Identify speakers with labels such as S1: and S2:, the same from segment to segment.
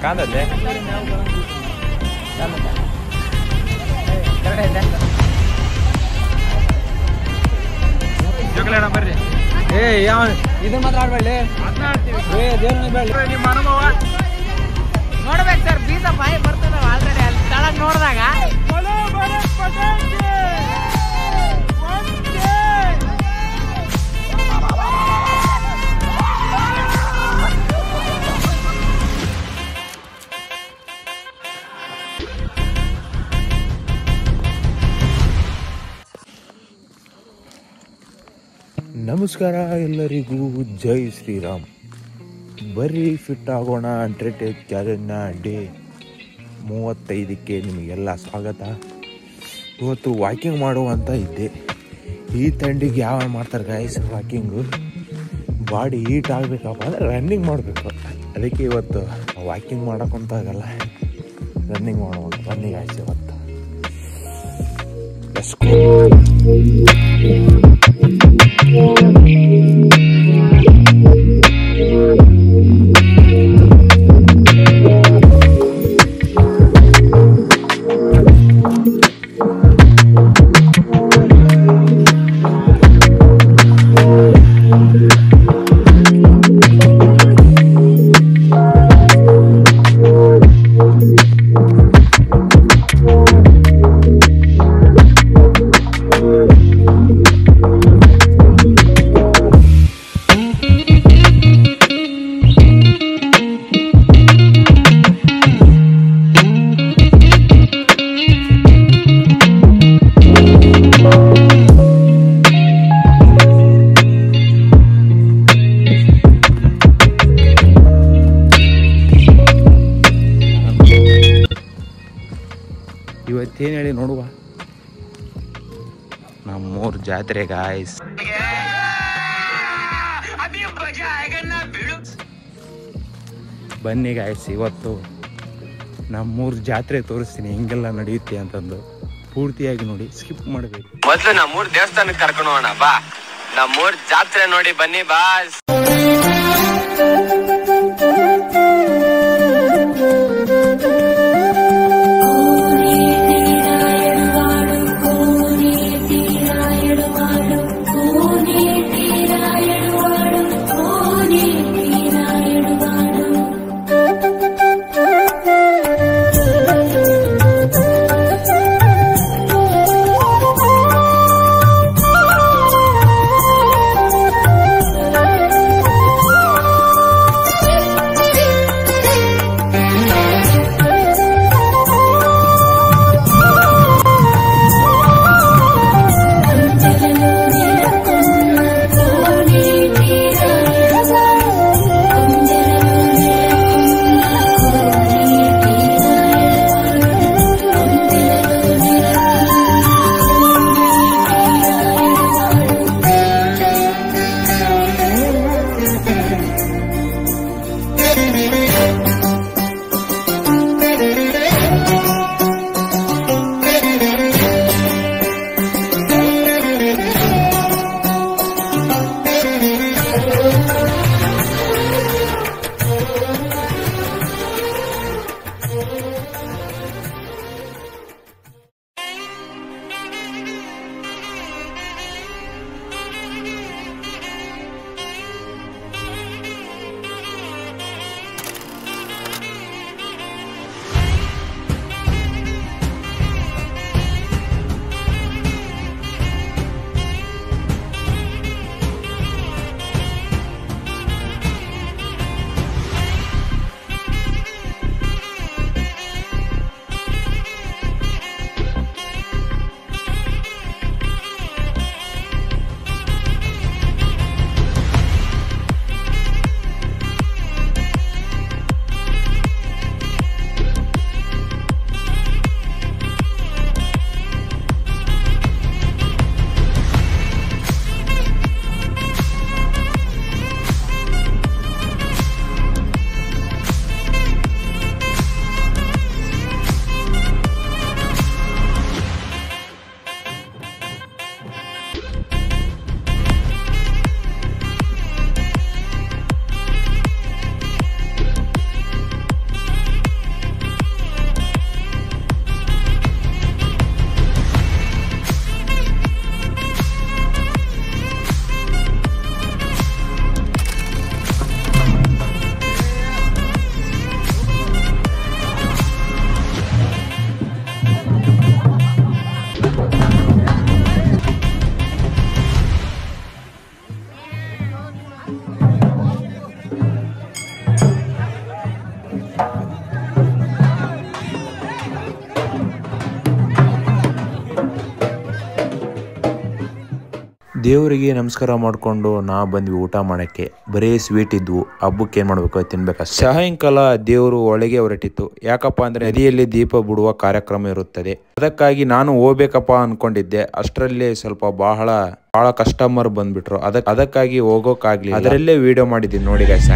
S1: ಕಾಂದಲ್ಲೇ ಬರ್ರಿ. ಯಾವ ಇದನ್ನ ಮಾತ್ರ ಆಡ್ಬೇಡಿ. ನಿಮ್ಮ ಅನುಭವ
S2: ನೋಡ್ಬೇಕು ಸರ್. ಬೀಸ ಬಾಯಿ ಬರ್ತದ ಆಲ್ರೆಡಿ ಅಲ್ಲಿ ತಳಗ್ ನೋಡಿದಾಗ.
S1: ನಮಸ್ಕಾರ ಎಲ್ಲರಿಗೂ, ಜೈ ಶ್ರೀರಾಮ್. ಬರ್ರಿ ಫಿಟ್ ಆಗೋಣ ಅಂಟ್ರೆಟೇಜ್ ಚಾಲೆಂಜ್ನ ಡೇ 35ಕ್ಕೆ ನಿಮಗೆಲ್ಲ ಸ್ವಾಗತ. ಇವತ್ತು ವಾಕಿಂಗ್ ಮಾಡುವಂತ ಇದ್ದೆ. ಈ ಥಂಡಿಗೆ ಯಾವ ಮಾಡ್ತಾರೆ ಗಾಯ್ಸ್ ವಾಕಿಂಗು. ಬಾಡಿ ಹೀಟ್ ಆಗಬೇಕಪ್ಪ ಅಂದರೆ ರನ್ನಿಂಗ್ ಮಾಡಬೇಕು. ಅದಕ್ಕೆ ಇವತ್ತು ವಾಕಿಂಗ್ ಮಾಡೋಕ್ಕಂತಾಗಲ್ಲ, ರನ್ನಿಂಗ್ ಮಾಡೋದು. ರನ್ನಿಂಗ್ ಆಯ್ತು ಇವತ್ತು. ಇವತ್ತೇನು ಹೇಳಿ ನೋಡುವ. ನಮ್ಮೂರು ಜಾತ್ರೆ ಗಾಯ್ಸ್. ಬನ್ನಿ ಗಾಯ್ಸ್, ಇವತ್ತು ನಮ್ಮೂರು ಜಾತ್ರೆ ತೋರಿಸ್ತೀನಿ ಹೆಂಗೆಲ್ಲ ನಡೆಯುತ್ತೆ ಅಂತಂದು. ಪೂರ್ತಿಯಾಗಿ ನೋಡಿ, ಸ್ಕಿಪ್ ಮಾಡಬೇಕು.
S3: ಮೊದ್ಲು ನಮ್ಮೂರ್ ದೇವಸ್ಥಾನಕ್ಕೆ ಕರ್ಕೊಂಡು ಹೋಗೋಣ ಬಾ. ನಮ್ಮೂರ್ ಜಾತ್ರೆ ನೋಡಿ ಬನ್ನಿ ಬಾ.
S1: ದೇವರಿಗೆ ನಮಸ್ಕಾರ ಮಾಡಿಕೊಂಡು ನಾವು ಬಂದ್ವಿ ಊಟ ಮಾಡೋಕ್ಕೆ. ಬರೀ ಸ್ವೀಟ್ ಇದ್ವು. ಹಬ್ಬಕ್ಕೆ ಏನು ಮಾಡಬೇಕು ತಿನ್ಬೇಕಷ್ಟೆ. ಸಾಯಂಕಾಲ ದೇವರು ಒಳಗೆ ಹೊರಟಿತ್ತು. ಯಾಕಪ್ಪ ಅಂದರೆ ನದಿಯಲ್ಲಿ ದೀಪ ಬಿಡುವ ಕಾರ್ಯಕ್ರಮ ಇರುತ್ತದೆ. ಅದಕ್ಕಾಗಿ ನಾನು ಹೋಗ್ಬೇಕಪ್ಪ ಅನ್ಕೊಂಡಿದ್ದೆ. ಅಷ್ಟರಲ್ಲಿ ಸ್ವಲ್ಪ ಬಹಳ ಕಸ್ಟಮರ್ ಬಂದ್ಬಿಟ್ರು. ಅದಕ್ಕಾಗಿ ಹೋಗೋಕ್ಕಾಗ್ಲಿಲ್ಲ. ಅದರಲ್ಲೇ ವಿಡಿಯೋ ಮಾಡಿದ್ದೀನಿ ನೋಡಿ ಗೈಸ್.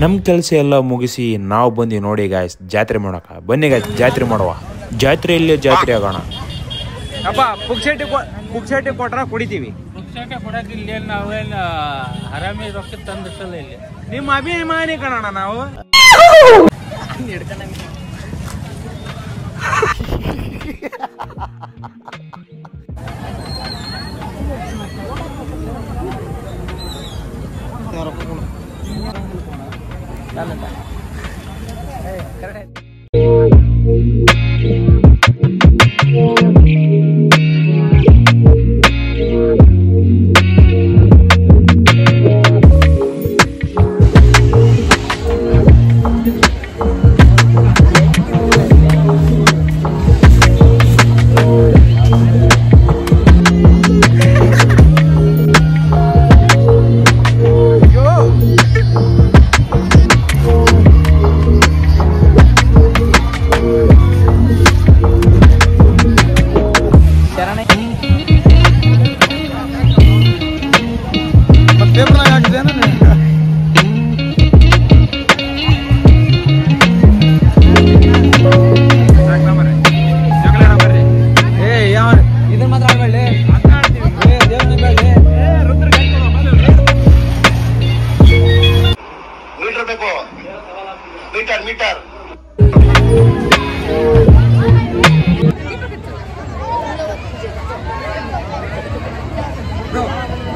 S1: ನಮ್ಮ ಕೆಲಸ ಎಲ್ಲ ಮುಗಿಸಿ ನಾವು ಬಂದು ನೋಡಿ ಗಾಯ್ಸ್ ಜಾತ್ರೆ ಮಾಡೋಕ. ಬನ್ನಿ ಗಾಯ್ಸ್ ಜಾತ್ರೆ ಮಾಡುವ. ಜಾತ್ರೆಯಲ್ಲಿ ಜಾತ್ರೆ ಆಗೋಣ.
S2: ಅಪ್ಪ ಪುಕ್ಸೇಟಿ ಕೊಟ್ರ ಕುಡಿತೀವಿ. ಪುಕ್ಸೇಟಿ ಕೊಡೋದಿಲ್ಲ. ನಾವೇನು ಆರಾಮಿ ರೊಕ್ಕ ತಂದಿಟ್ಟಲ್ಲ ಇಲ್ಲಿ. ನಿಮ್ಮ ಅಭಿಮಾನಿ ಕಣೋಣ ನಾವು.
S4: ಮೀಟರ್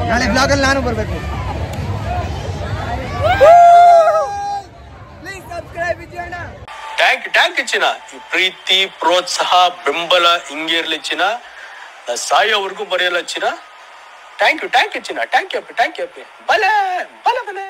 S4: ನಾಳೆ ಬ್ಲಾಗಲ್ಲಿ ನಾನು ಬರಬೇಕು.
S3: ಟ್ಯಾಂಕ್ ಚಿನ್ನ. ಈ ಪ್ರೀತಿ ಪ್ರೋತ್ಸಾಹ ಬೆಂಬಲ ಹಿಂಗೆ ಇರ್ಲಿ ಚಿನ್ನ. ಸಾಯೋವರೆಗೂ ಬರೆಯಲ್ಲ ಚಿನ್ನ. ಥ್ಯಾಂಕ್ ಯು ಚಿನ್ನ. ಥ್ಯಾಂಕ್ ಯು ಅಪ್ಪಿ. ಬಲೆ ಬಲೆ ಬಲೆ.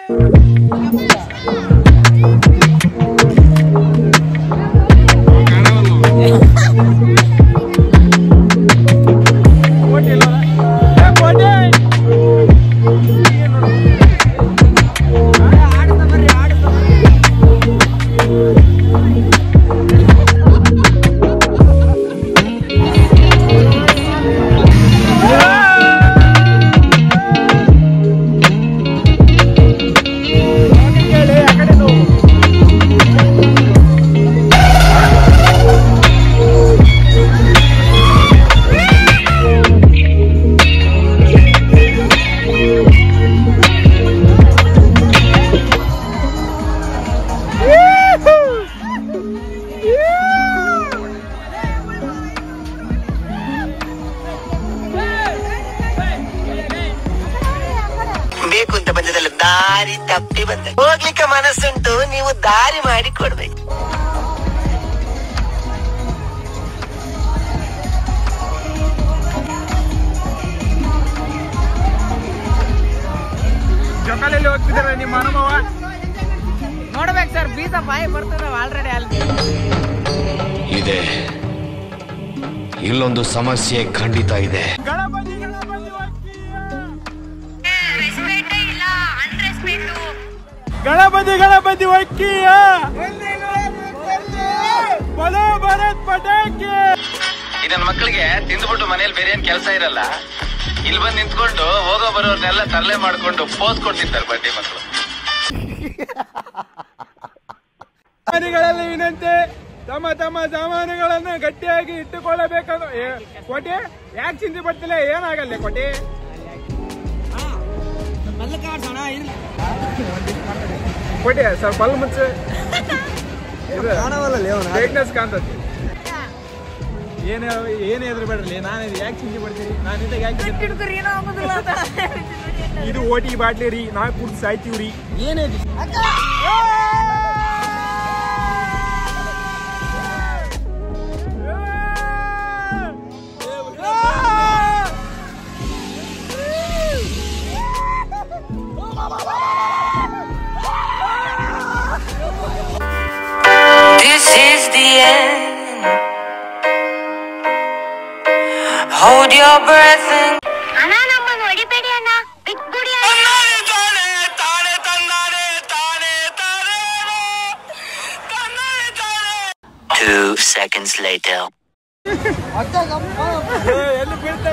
S4: ಬೇಕು ಅಂತ ಬಂದದಲ್ಲ, ದಾರಿ ತಪ್ಪಿ ಬಂದ. ಹೋಗ್ಲಿಕ್ಕೆ ಮನಸ್ಸುಂಟು, ನೀವು ದಾರಿ ಮಾಡಿ ಕೊಡ್ಬೇಕು.
S2: ಜೊಕಾಲಲ್ಲಿ ಹೋಗ್ತಿದ್ದಾರೆ ನಿಮ್ಮ ಅನುಭವ ನೋಡ್ಬೇಕು ಸರ್. ಬೀಜ ಬಾಯಿ ಬರ್ತದೆ ಆಲ್ರೆಡಿ ಅಲ್ಲಿ
S5: ಇದೆ. ಇಲ್ಲೊಂದು ಸಮಸ್ಯೆ ಖಂಡಿತ ಇದೆ.
S2: ಗಣಪತಿ ಒಕ್ಕಿಯ ಬಲ ಬಲ ಭಾರತ್ ಪಟಾಕಿ.
S6: ಈ ನನ್ನ ಮಕ್ಕಳಿಗೆ ತಿಂದ್ಬಿಟ್ಟು ಮನೇಲಿ ಬೇರೆ ಏನ್ ಕೆಲಸ ಇರಲ್ಲ, ಇಲ್ಲಿ ಬಂದು ನಿಂತ್ಕೊಂಡು ಹೋಗೋ ಬರೋರ್ನೆಲ್ಲ ತರಲೆ ಮಾಡ್ಕೊಂಡು ಪೋಸ್ ಕೊಡ್ತಿರ್ತಾರೆ ಬಡ್ಡಿ ಮಕ್ಕಳು.
S2: ಸಾಮಾನುಗಳಲ್ಲಿ ವಿನಂತಿ, ತಮ್ಮ ತಮ್ಮ ಸಾಮಾನುಗಳನ್ನು ಗಟ್ಟಿಯಾಗಿ ಇಟ್ಟುಕೊಳ್ಳಬೇಕಾದ. ಕೋಟಿ ಯಾಕೆ ಚಿಂತೆ ಪಡ್ತಿಲ್ಲ, ಏನಾಗಲ್ಲ ಕೋಟಿ. ಕೋಟಿ ಸ್ವಲ್ಪ ಅಲ್ಲಿ ಮುಂಚೆ ಬೇಕ್ನೆಸ್ ಕಾಣ್ತತಿ. ಏನೇ ಎದುರು ಬೇಡ್ರಿ, ನಾನು ಯಾಕೆ ಚಿಂತೆ ಪಡ್ತೀರಿ, ನಾನು ಯಾಕೆ ಇದು ಓಟಿ ಬಾಟ್ಲಿ ರೀ, ನಾವು ಕುಡ್ದು ಸಾಯ್ತೀವ್ರಿ. ಏನೇದಿ
S7: This is the end. Hold your breath and
S8: ಅಣ್ಣ ನಮ್ಮನ್ನು ಹೊಡಿಬೇಡಿ ಅಣ್ಣ, ಬಿಟ್ಬಿಡಿ ಅಣ್ಣ.
S4: 2 seconds later.
S2: ಎಲ್ಲಿ ಬೀಳ್ತಾ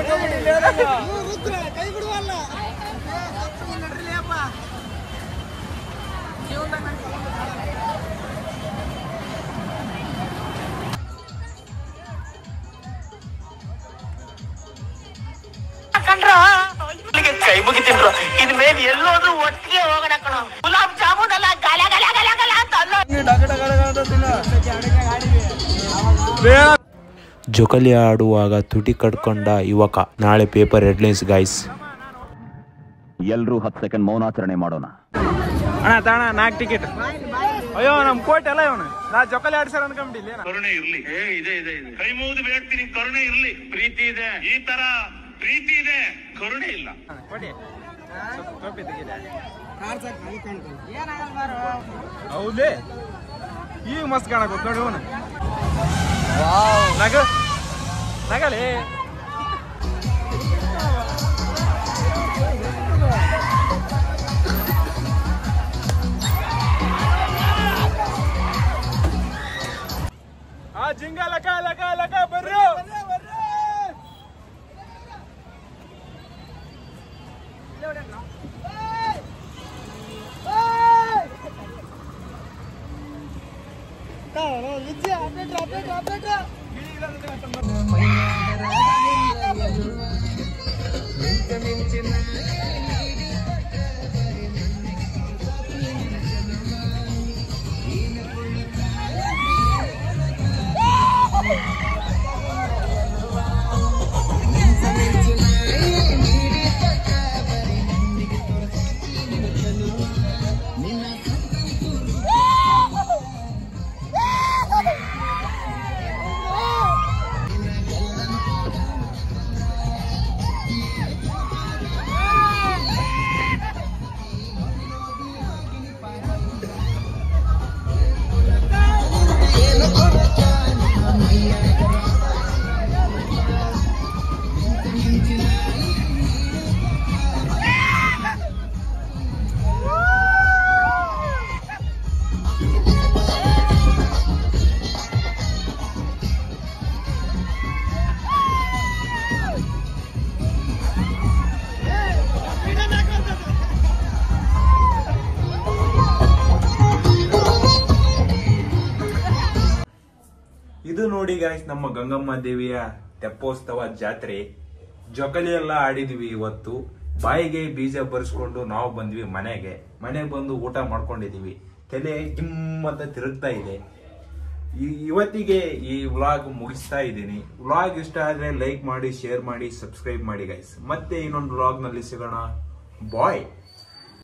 S2: ಕೈ ಬಿಡುವಲ್ಲ.
S4: ಕೈ ಮುಗಿತೀನ್ರು, ಇನ್ಮೇಲೆ ಎಲ್ಲೋದ್ರು ಒಟ್ಟಿಗೆ ಹೋಗೋಣ ಕಣೋ. ಗುಲಾಬ್ ಜಾಮೂನ್ ಅಲ್ಲ, ಗಲ ಗಲ ಗಲ ಗಲ ಅಂತ ಅಲ್ಲ.
S1: ಜೋಕಾಲಿ ಆಡುವಾಗ ತುಟಿ ಕಟ್ಕೊಂಡ ಯುವಕ. ನಾಳೆ ಪೇಪರ್ ಹೆಡ್ಲೈನ್ಸ್ ಗೈಸ್.
S5: ಎಲ್ರೂ 10 ಸೆಕೆಂಡ್ ಮೌನಾಚರಣೆ ಮಾಡೋಣ.
S2: ಅಣ್ಣ ತಾಣ 4 ಟಿಕೆಟ್. ಅಯ್ಯೋ ನಮ್ ಕೋಟ್ ಎಲ್ಲ ಇವನು, ನಾ ಜೋಕಾಲಿ ಆಡ್ಸಾರ ಅನ್ಕೊಂಬಿಟ್ಟಿಲ್ಲ.
S9: ಕರುಣೆ ಇರ್ಲಿ, ಇದೆ ಕೈ ಮುಗಿದು ಬೇಡ್ತೀನಿ, ಕರುಣೆ ಇರ್ಲಿ. ಪ್ರೀತಿ ಇದೆ, ಈ ತರ ಪ್ರೀತಿ ಇದೆ, ಕರುಣೆ ಇಲ್ಲ.
S2: ಕೋಟಿ ಹೌದೇ, ಈಗ ಮಸ್ತ್ ಕಾಣಕ್ ನೋಡಿ ಇವನು. ನಗಲೇ ಆ ಜಿಂಗ ಲಕ ಲಕ ಲಕ ಬರ್ರು. ಇದು ನೋಡಿ ಗಾಯ್ಸ್, ನಮ್ಮ ಗಂಗಮ್ಮ ದೇವಿಯ ತೆಪ್ಪೋತ್ಸವ ಜಾತ್ರೆ. ಜೋಕಾಲಿ ಎಲ್ಲ ಆಡಿದ್ವಿ ಇವತ್ತು. ಬಾಯಿಗೆ ಬೀಜ ಬರ್ಸ್ಕೊಂಡು ನಾವು ಬಂದ್ವಿ ಮನೆಗೆ ಬಂದು ಊಟ ಮಾಡ್ಕೊಂಡಿದೀವಿ. ತಲೆ ಗಿಮ್ಮತ್ತ ತಿರುಗ್ತಾ ಇದೆ. ಇವತ್ತಿಗೆ ಈ ವ್ಲಾಗ್ ಮುಗಿಸ್ತಾ ಇದ್ದೀನಿ. ವ್ಲಾಗ್ ಇಷ್ಟ ಆದ್ರೆ ಲೈಕ್ ಮಾಡಿ, ಶೇರ್ ಮಾಡಿ, ಸಬ್ಸ್ಕ್ರೈಬ್ ಮಾಡಿ ಗೈಸ್. ಮತ್ತೆ ಇನ್ನೊಂದು ವ್ಲಾಗ್ ನಲ್ಲಿ ಸಿಗೋಣ. ಬಾಯ್.